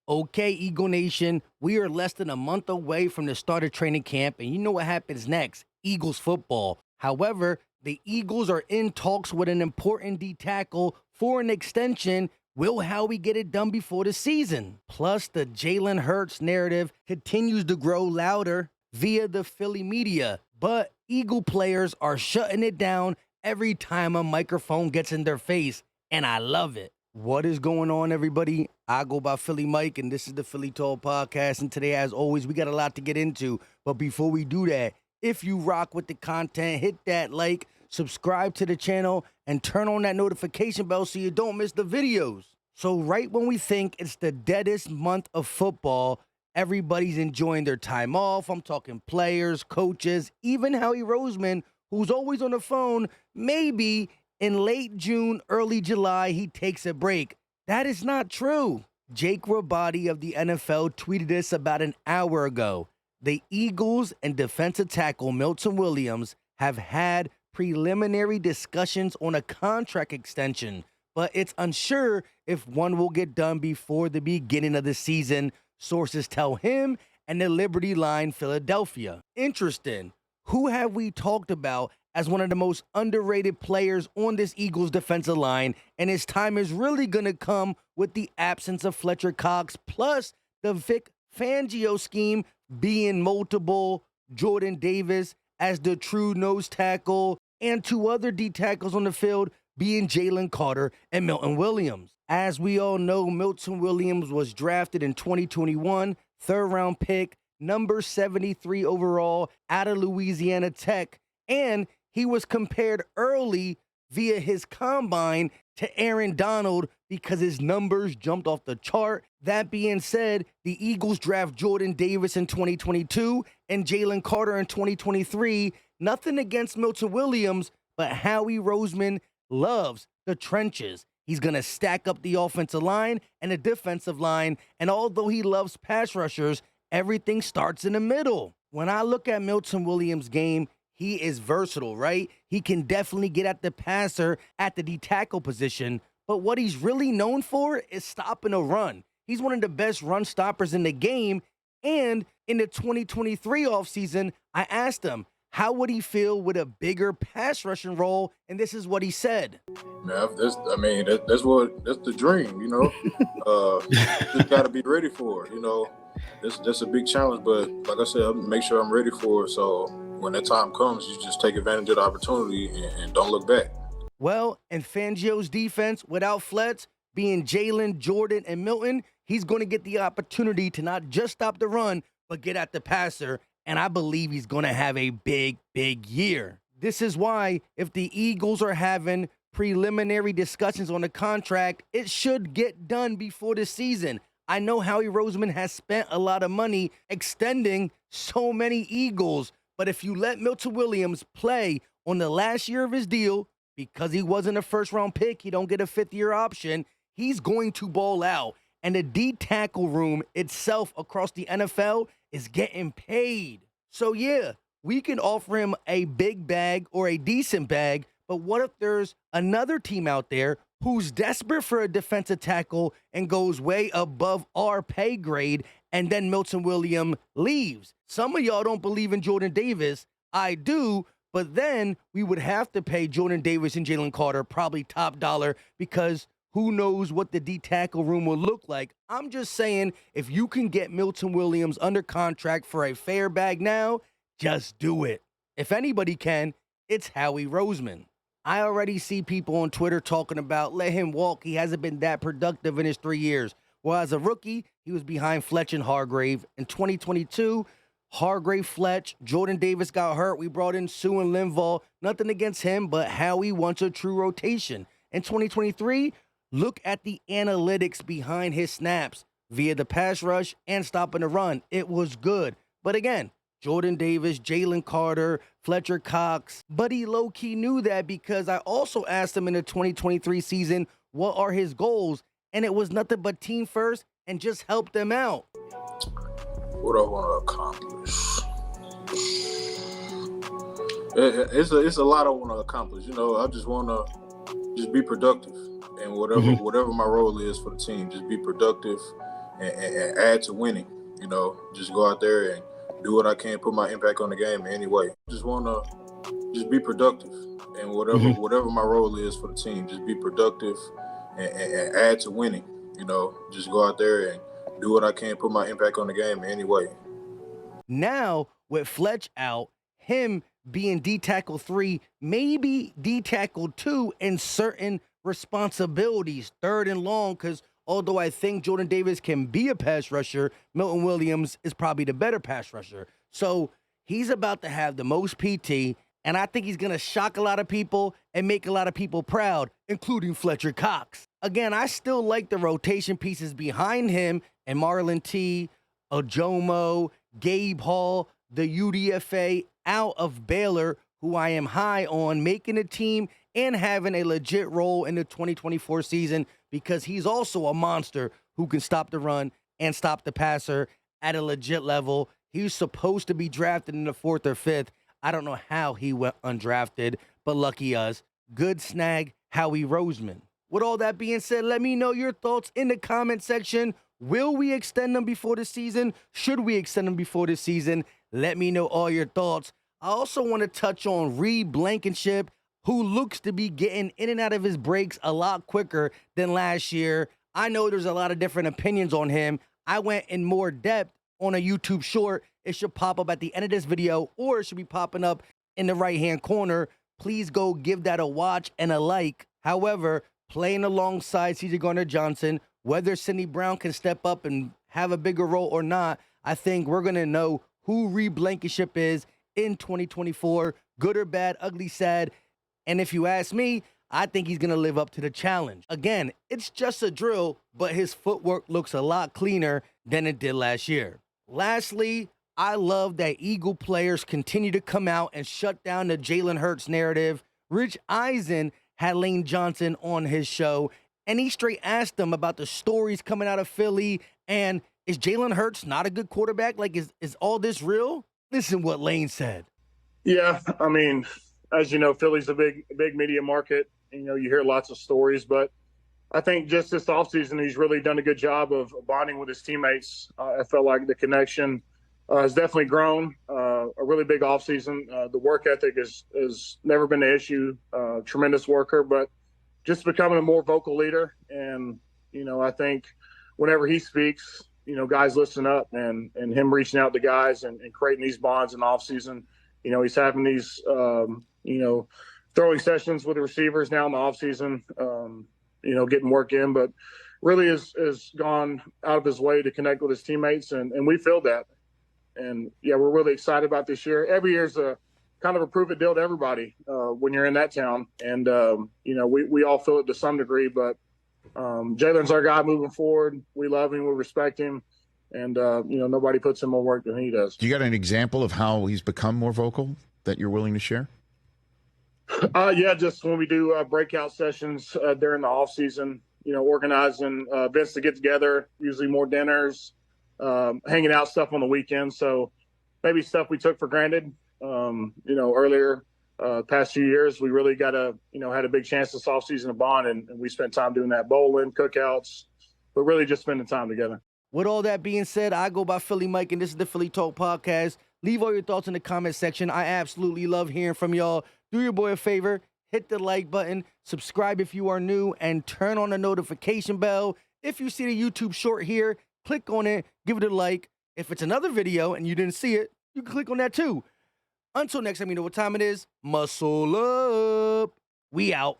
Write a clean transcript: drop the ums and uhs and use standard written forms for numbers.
Okay, Eagle Nation, we are less than a month away from the start of training camp, and you know what happens next? Eagles football. However, the Eagles are in talks with an important D tackle for an extension. Will Howie get it done before the season? Plus, the Jalen Hurts narrative continues to grow louder via the Philly media, but Eagle players are shutting it down every time a microphone gets in their face, and I love it. What is going on, everybody? I go by Philly Mike, and this is the Philly Talk Podcast. And today, as always, we got a lot to get into. But before we do that, if you rock with the content, hit that like, subscribe to the channel, and turn on that notification bell so you don't miss the videos. So right when we think it's the deadest month of football, everybody's enjoying their time off. I'm talking players, coaches, even Howie Roseman, who's always on the phone. Maybe in late June, early July, he takes a break. That is not true. Jake Rabati of the NFL tweeted this about an hour ago. The Eagles and defensive tackle Milton Williams have had preliminary discussions on a contract extension, but it's unsure if one will get done before the beginning of the season, sources tell him and the Liberty Line Philadelphia. Interesting. Who have we talked about as one of the most underrated players on this Eagles defensive line, and his time is really going to come with the absence of Fletcher Cox, plus the Vic Fangio scheme being multiple, Jordan Davis as the true nose tackle, and two other D tackles on the field being Jalen Carter and Milton Williams. As we all know, Milton Williams was drafted in 2021, third-round pick, number 73 overall out of Louisiana Tech, and he was compared early via his combine to Aaron Donald because his numbers jumped off the chart. That being said, the Eagles draft Jordan Davis in 2022 and Jalen Carter in 2023. Nothing against Milton Williams, but Howie Roseman loves the trenches. He's going to stack up the offensive line and the defensive line, and although he loves pass rushers, everything starts in the middle. When I look at Milton Williams' game, he is versatile, right? He can definitely get at the passer at the D tackle position, but what he's really known for is stopping a run. He's one of the best run stoppers in the game, and in the 2023 offseason, I asked him, how would he feel with a bigger pass rushing role? And this is what he said. Man, that's the dream, you know. Just got to be ready for it, you know. That's a big challenge, but like I said, I'll make sure I'm ready for it. So when that time comes, you just take advantage of the opportunity and don't look back. Well, in Fangio's defense, without Fletch being Jalen, Jordan, and Milton, he's going to get the opportunity to not just stop the run, but get at the passer. And I believe he's going to have a big, big year. This is why if the Eagles are having preliminary discussions on the contract, it should get done before the season. I know Howie Roseman has spent a lot of money extending so many Eagles, but if you let Milton Williams play on the last year of his deal, because he wasn't a first-round pick, he don't get a fifth-year option, he's going to ball out. And the D tackle room itself across the NFL is getting paid. So yeah, we can offer him a big bag or a decent bag, but what if there's another team out there who's desperate for a defensive tackle and goes way above our pay grade, and then Milton Williams leaves? Some of y'all don't believe in Jordan Davis. I do, but then we would have to pay Jordan Davis and Jalen Carter probably top dollar because who knows what the D tackle room will look like. I'm just saying, if you can get Milton Williams under contract for a fair bag now, just do it. If anybody can, it's Howie Roseman. I already see people on Twitter talking about let him walk. He hasn't been that productive in his 3 years. Well, as a rookie, he was behind Fletch and Hargrave. In 2022, Hargrave, Fletch, Jordan Davis got hurt. We brought in Sue and Linval. Nothing against him, but Howie wants a true rotation. In 2023, look at the analytics behind his snaps via the pass rush and stopping the run. It was good. But again, Jordan Davis, Jalen Carter, Fletcher Cox. But he low-key knew that because I also asked him in the 2023 season, what are his goals? And it was nothing but team first and just help them out. What I want to accomplish? It's a lot I want to accomplish. You know, I just want to just be productive. And whatever my role is for the team, just be productive and add to winning. You know, just go out there and do what I can, put my impact on the game in any way. Just want to just be productive, and whatever my role is for the team, just be productive and add to winning. You know, just go out there and do what I can, put my impact on the game in any way. Now, with Fletch out, him being D tackle 3, maybe D tackle 2 in certain responsibilities, 3rd and long, because although I think Jordan Davis can be a pass rusher, Milton Williams is probably the better pass rusher. So he's about to have the most PT, and I think he's going to shock a lot of people and make a lot of people proud, including Fletcher Cox. Again, I still like the rotation pieces behind him and Marlon T, Ojomo, Gabe Hall, the UDFA out of Baylor, who I am high on making a team and having a legit role in the 2024 season, because he's also a monster who can stop the run and stop the passer at a legit level. He's supposed to be drafted in the 4th or 5th. I don't know how he went undrafted, but lucky us. Good snag, Howie Roseman. With all that being said, let me know your thoughts in the comment section. Will we extend them before the season? Should we extend them before the season? Let me know all your thoughts. I also want to touch on Reed Blankenship, who looks to be getting in and out of his breaks a lot quicker than last year. I know there's a lot of different opinions on him. I went in more depth on a YouTube short. It should pop up at the end of this video, or it should be popping up in the right-hand corner. Please go give that a watch and a like. However, playing alongside C.J. Gardner-Johnson, whether Sidney Brown can step up and have a bigger role or not, I think we're going to know who Reed Blankenship is in 2024, good or bad, ugly, sad. And if you ask me, I think he's going to live up to the challenge. Again, it's just a drill, but his footwork looks a lot cleaner than it did last year. Lastly, I love that Eagle players continue to come out and shut down the Jalen Hurts narrative. Rich Eisen had Lane Johnson on his show, and he straight asked him about the stories coming out of Philly, and is Jalen Hurts not a good quarterback? Like, is all this real? Listen what Lane said. Yeah, I mean, as you know, Philly's a big media market. You know, you hear lots of stories, but I think just this offseason, he's really done a good job of bonding with his teammates. I felt like the connection has definitely grown. A really big offseason. The work ethic has never been an issue. Tremendous worker, but just becoming a more vocal leader. And, you know, I think whenever he speaks, you know, guys listen up, and him reaching out to guys and creating these bonds in the offseason. You know, he's having these, you know, throwing sessions with the receivers now in the offseason, you know, getting work in, but really has gone out of his way to connect with his teammates, and we feel that. And, yeah, we're really excited about this year. Every year's a kind of a prove-it deal to everybody when you're in that town. And, you know, we all feel it to some degree, but Jalen's our guy moving forward. We love him. We respect him. And, you know, nobody puts in more work than he does. Do you got an example of how he's become more vocal that you're willing to share? Yeah, just when we do breakout sessions during the off season, you know, organizing events to get together, usually more dinners, hanging out stuff on the weekend. So maybe stuff we took for granted, you know, earlier past few years, we really got had a big chance this off season to bond, and we spent time doing that, bowling, cookouts, but really just spending time together. With all that being said, I go by Philly Mike, and this is the Philly Talk Podcast. Leave all your thoughts in the comment section. I absolutely love hearing from y'all. Do your boy a favor, hit the like button, subscribe if you are new, and turn on the notification bell. If you see the YouTube short here, click on it, give it a like. If it's another video and you didn't see it, you can click on that too. Until next time, you know what time it is. Muscle up. We out.